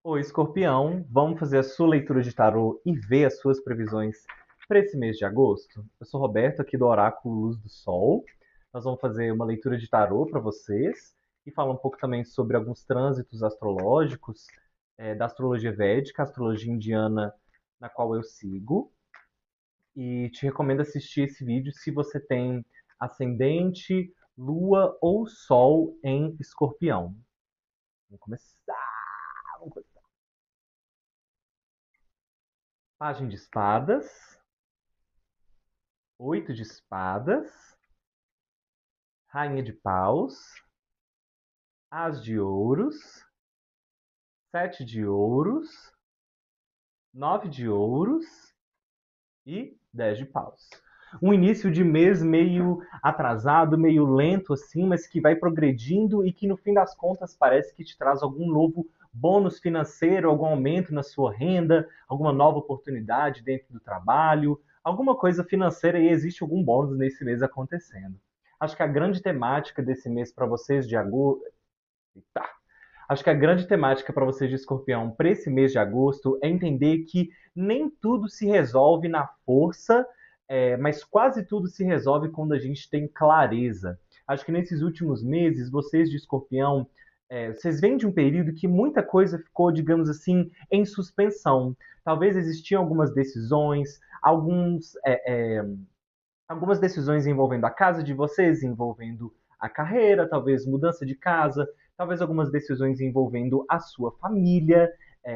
Oi, Escorpião, vamos fazer a sua leitura de tarô e ver as suas previsões para esse mês de agosto? Eu sou Roberto, aqui do Oráculo Luz do Sol. Nós vamos fazer uma leitura de tarô para vocês e falar um pouco também sobre alguns trânsitos astrológicos da astrologia védica, astrologia indiana, na qual eu sigo. E te recomendo assistir esse vídeo se você tem ascendente, lua ou sol em Escorpião. Vamos começar! Vamos começar. Página de espadas. Oito de espadas, rainha de paus, as de ouros, sete de ouros, nove de ouros e 10 de paus. Um início de mês meio atrasado, meio lento assim, mas que vai progredindo e que no fim das contas parece que te traz algum novo bônus financeiro, algum aumento na sua renda, alguma nova oportunidade dentro do trabalho, alguma coisa financeira e existe algum bônus nesse mês acontecendo. Acho que a grande temática desse mês para vocês de agosto, tá. Acho que a grande temática para vocês de Escorpião para esse mês de agosto é entender que nem tudo se resolve na força, mas quase tudo se resolve quando a gente tem clareza. Acho que nesses últimos meses, vocês de Escorpião, vocês vêm de um período que muita coisa ficou, digamos assim, em suspensão. Talvez existiam algumas decisões, algumas decisões envolvendo a casa de vocês, envolvendo a carreira, talvez mudança de casa, talvez algumas decisões envolvendo a sua família,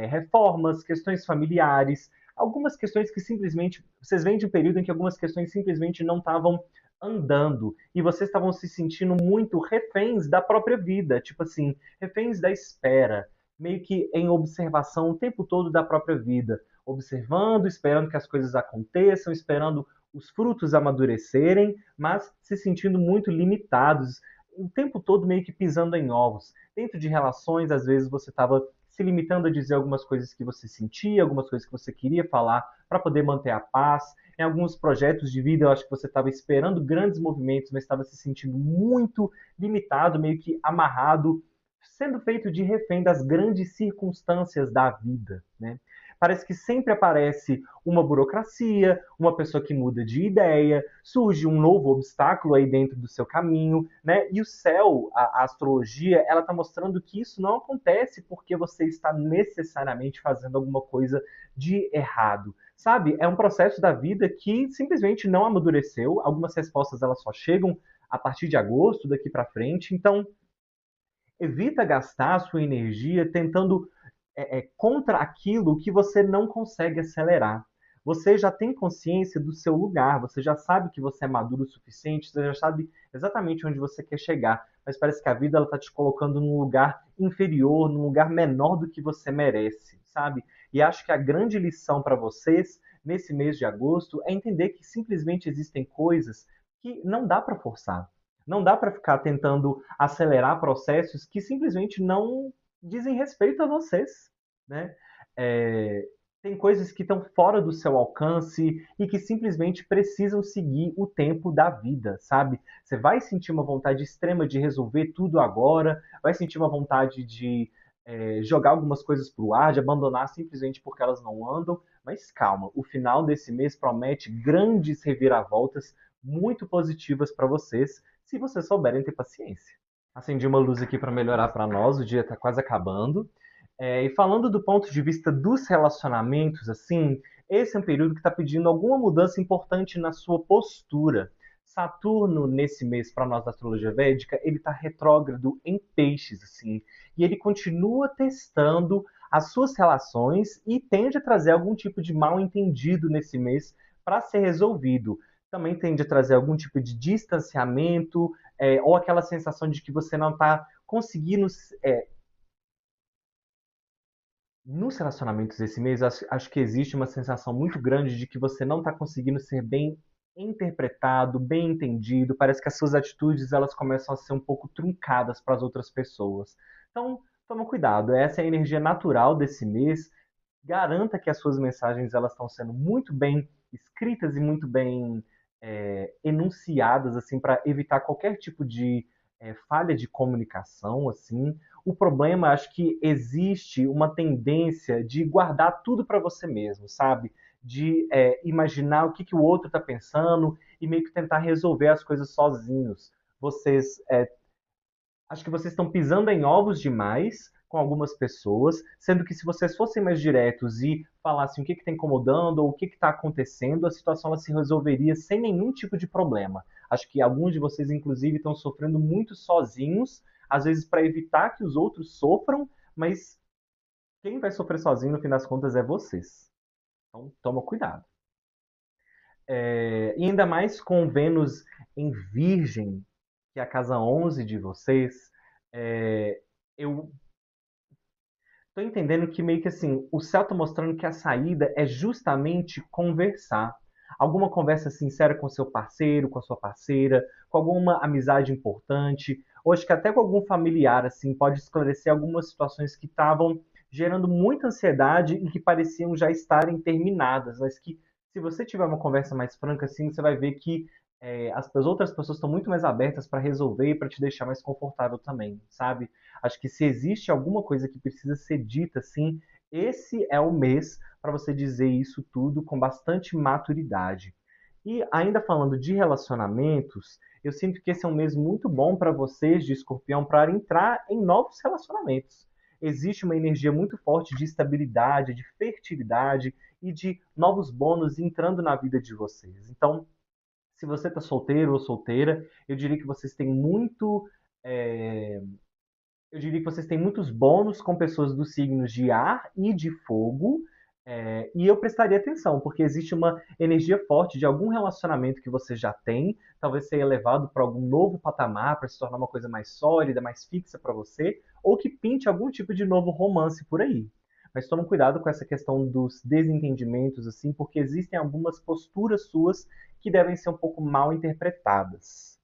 reformas, questões familiares, algumas questões que simplesmente. Vocês vêm de um período em que algumas questões simplesmente não estavam andando e vocês estavam se sentindo muito reféns da própria vida, tipo assim, reféns da espera, meio que em observação o tempo todo da própria vida, observando, esperando que as coisas aconteçam, esperando os frutos amadurecerem, mas se sentindo muito limitados, o tempo todo meio que pisando em ovos. Dentro de relações, às vezes você estava se limitando a dizer algumas coisas que você sentia, algumas coisas que você queria falar para poder manter a paz. Em alguns projetos de vida, eu acho que você estava esperando grandes movimentos, mas estava se sentindo muito limitado, meio que amarrado, sendo feito de refém das grandes circunstâncias da vida, né? Parece que sempre aparece uma burocracia, uma pessoa que muda de ideia, surge um novo obstáculo aí dentro do seu caminho, né? E o céu, a astrologia, ela está mostrando que isso não acontece porque você está necessariamente fazendo alguma coisa de errado. Sabe? É um processo da vida que simplesmente não amadureceu. Algumas respostas elas só chegam a partir de agosto, daqui para frente. Então, evita gastar a sua energia tentando contra aquilo que você não consegue acelerar. Você já tem consciência do seu lugar, você já sabe que você é maduro o suficiente, você já sabe exatamente onde você quer chegar, mas parece que a vida está te colocando num lugar inferior, num lugar menor do que você merece, sabe? E acho que a grande lição para vocês nesse mês de agosto é entender que simplesmente existem coisas que não dá para forçar. Não dá para ficar tentando acelerar processos que simplesmente não dizem respeito a vocês, né? É, tem coisas que estão fora do seu alcance e que simplesmente precisam seguir o tempo da vida, sabe? Você vai sentir uma vontade extrema de resolver tudo agora, vai sentir uma vontade de jogar algumas coisas para o ar, de abandonar simplesmente porque elas não andam, mas calma, o final desse mês promete grandes reviravoltas muito positivas para vocês, se vocês souberem ter paciência. Acendi uma luz aqui para melhorar para nós, o dia está quase acabando. E falando do ponto de vista dos relacionamentos, assim, esse é um período que está pedindo alguma mudança importante na sua postura. Saturno, nesse mês, para nós da astrologia védica, ele está retrógrado em peixes, assim, e ele continua testando as suas relações e tende a trazer algum tipo de mal entendido nesse mês para ser resolvido. Também tende a trazer algum tipo de distanciamento, ou aquela sensação de que você não está conseguindo nos relacionamentos desse mês, acho que existe uma sensação muito grande de que você não está conseguindo ser bem interpretado, bem entendido. Parece que as suas atitudes elas começam a ser um pouco truncadas para as outras pessoas. Então, toma cuidado. Essa é a energia natural desse mês. Garanta que as suas mensagens elas estão sendo muito bem escritas e muito bem enunciadas assim para evitar qualquer tipo de falha de comunicação assim. O problema, acho que existe uma tendência de guardar tudo para você mesmo, sabe? De imaginar o que, que o outro está pensando e meio que tentar resolver as coisas sozinhos. Vocês Acho que vocês estão pisando em ovos demais com algumas pessoas, sendo que se vocês fossem mais diretos e falassem o que está incomodando ou o que está acontecendo, a situação ela se resolveria sem nenhum tipo de problema. Acho que alguns de vocês, inclusive, estão sofrendo muito sozinhos, às vezes para evitar que os outros sofram, mas quem vai sofrer sozinho, no fim das contas, é vocês. Então, toma cuidado. E ainda mais com Vênus em Virgem, que é a casa 11 de vocês, eu tô entendendo que meio que assim, o céu tá mostrando que a saída é justamente conversar. Alguma conversa sincera com seu parceiro, com a sua parceira, com alguma amizade importante, ou acho que até com algum familiar, assim, pode esclarecer algumas situações que estavam gerando muita ansiedade e que pareciam já estarem terminadas, mas que se você tiver uma conversa mais franca, assim, você vai ver que as outras pessoas estão muito mais abertas para resolver e para te deixar mais confortável também, sabe? Acho que se existe alguma coisa que precisa ser dita, assim, esse é o mês para você dizer isso tudo com bastante maturidade. E ainda falando de relacionamentos, eu sinto que esse é um mês muito bom para vocês de Escorpião para entrar em novos relacionamentos. Existe uma energia muito forte de estabilidade, de fertilidade e de novos bônus entrando na vida de vocês. Então, se você está solteiro ou solteira, eu diria que vocês têm muito é, eu diria que vocês têm muitos bônus com pessoas dos signos de ar e de fogo. E eu prestaria atenção, porque existe uma energia forte de algum relacionamento que você já tem, talvez seja levado para algum novo patamar, para se tornar uma coisa mais sólida, mais fixa para você, ou que pinte algum tipo de novo romance por aí. Mas tome cuidado com essa questão dos desentendimentos, assim, porque existem algumas posturas suas que devem ser um pouco mal interpretadas.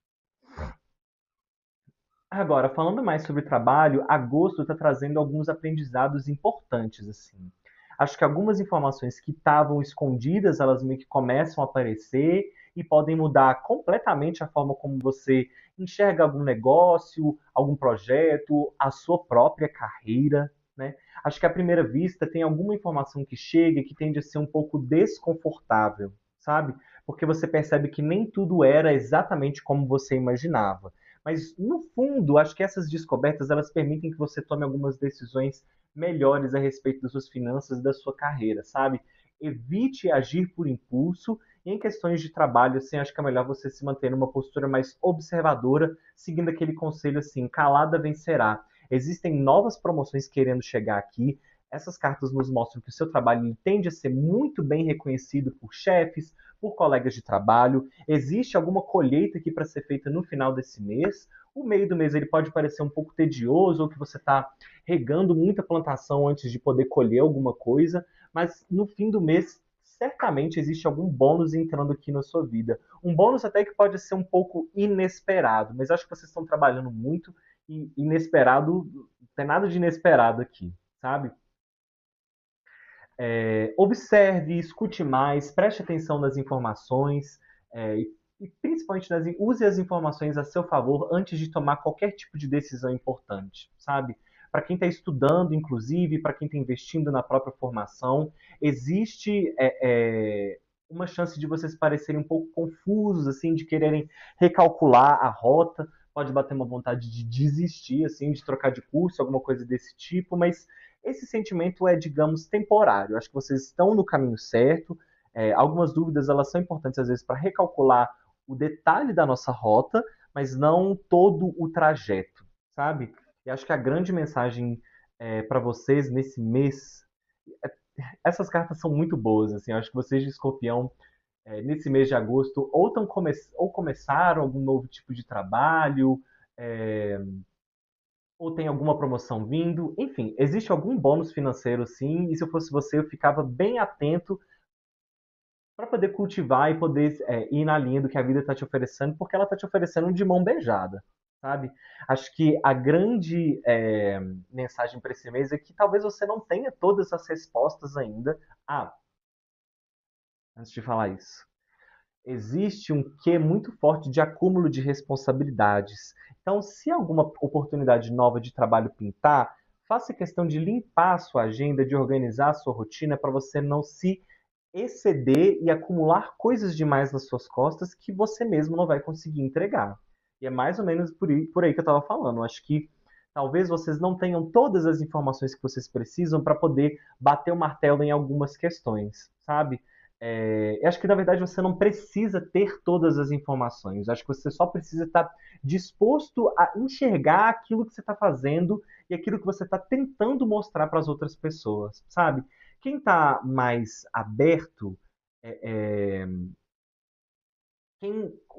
Agora, falando mais sobre trabalho, agosto está trazendo alguns aprendizados importantes, assim. Acho que algumas informações que estavam escondidas, elas meio que começam a aparecer e podem mudar completamente a forma como você enxerga algum negócio, algum projeto, a sua própria carreira, né? Acho que à primeira vista tem alguma informação que chega que tende a ser um pouco desconfortável, sabe? Porque você percebe que nem tudo era exatamente como você imaginava. Mas no fundo, acho que essas descobertas elas permitem que você tome algumas decisões melhores a respeito das suas finanças e da sua carreira, sabe? Evite agir por impulso e em questões de trabalho, assim, acho que é melhor você se manter numa postura mais observadora, seguindo aquele conselho assim, calada vencerá. Existem novas promoções querendo chegar aqui. Essas cartas nos mostram que o seu trabalho tende a ser muito bem reconhecido por chefes, por colegas de trabalho. Existe alguma colheita aqui para ser feita no final desse mês. O meio do mês ele pode parecer um pouco tedioso, ou que você está regando muita plantação antes de poder colher alguma coisa, mas no fim do mês certamente existe algum bônus entrando aqui na sua vida. Um bônus até que pode ser um pouco inesperado, mas acho que vocês estão trabalhando muito e inesperado, não tem nada de inesperado aqui, sabe? Observe, escute mais, preste atenção nas informações e principalmente use as informações a seu favor antes de tomar qualquer tipo de decisão importante, sabe? Para quem está estudando, inclusive, para quem está investindo na própria formação, existe uma chance de vocês parecerem um pouco confusos, assim, de quererem recalcular a rota, pode bater uma vontade de desistir, assim, de trocar de curso, alguma coisa desse tipo, mas esse sentimento é, digamos, temporário. Acho que vocês estão no caminho certo. Algumas dúvidas elas são importantes às vezes para recalcular o detalhe da nossa rota, mas não todo o trajeto, sabe? E acho que a grande mensagem para vocês nesse mês, essas cartas são muito boas. Assim, acho que vocês de Escorpião nesse mês de agosto ou começaram algum novo tipo de trabalho, é, ou tem alguma promoção vindo. Enfim, existe algum bônus financeiro sim, e se eu fosse você, eu ficava bem atento para poder cultivar e poder ir na linha do que a vida está te oferecendo, porque ela está te oferecendo de mão beijada, sabe? Acho que a grande mensagem para esse mês é que talvez você não tenha todas as respostas ainda. Ah, antes de falar isso. existe um quê muito forte de acúmulo de responsabilidades. Então, se alguma oportunidade nova de trabalho pintar, faça questão de limpar a sua agenda, de organizar a sua rotina para você não se exceder e acumular coisas demais nas suas costas que você mesmo não vai conseguir entregar. E é mais ou menos por aí que eu estava falando. Eu acho que talvez vocês não tenham todas as informações que vocês precisam para poder bater o martelo em algumas questões, sabe? Eu acho que na verdade você não precisa ter todas as informações. Eu acho que você só precisa estar disposto a enxergar aquilo que você está fazendo e aquilo que você está tentando mostrar para as outras pessoas, sabe? Quem está mais aberto, é, é,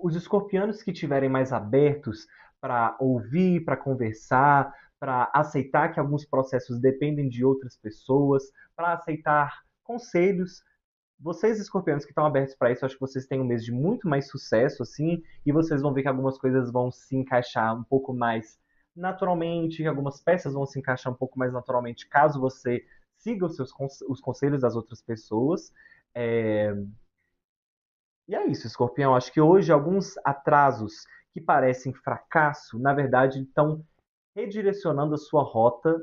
os escorpianos que estiverem mais abertos para ouvir, para conversar, para aceitar que alguns processos dependem de outras pessoas, para aceitar conselhos. Vocês, escorpianos, que estão abertos para isso, acho que vocês têm um mês de muito mais sucesso, assim, e vocês vão ver que algumas coisas vão se encaixar um pouco mais naturalmente, que algumas peças vão se encaixar um pouco mais naturalmente, caso você siga os conselhos das outras pessoas. É, E é isso, escorpião. Acho que hoje alguns atrasos que parecem fracasso, na verdade, estão redirecionando a sua rota,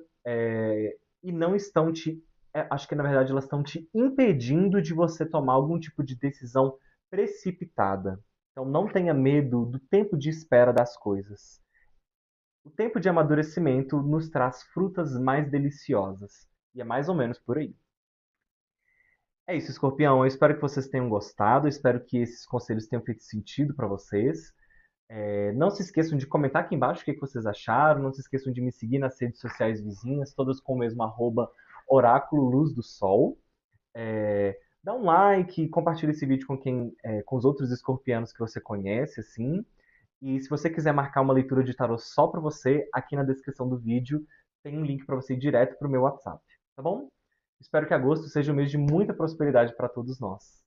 e não estão te. Acho que na verdade elas estão te impedindo de você tomar algum tipo de decisão precipitada. Então não tenha medo do tempo de espera das coisas. O tempo de amadurecimento nos traz frutas mais deliciosas. E é mais ou menos por aí. É isso, escorpião. Eu espero que vocês tenham gostado. Eu espero que esses conselhos tenham feito sentido para vocês. Não se esqueçam de comentar aqui embaixo o que vocês acharam. Não se esqueçam de me seguir nas redes sociais vizinhas, todas com o mesmo @Oráculo Luz do Sol. Dá um like, compartilha esse vídeo com os outros escorpianos que você conhece, assim. E se você quiser marcar uma leitura de tarô só para você, aqui na descrição do vídeo tem um link para você ir direto para o meu WhatsApp, tá bom? Espero que agosto seja um mês de muita prosperidade para todos nós.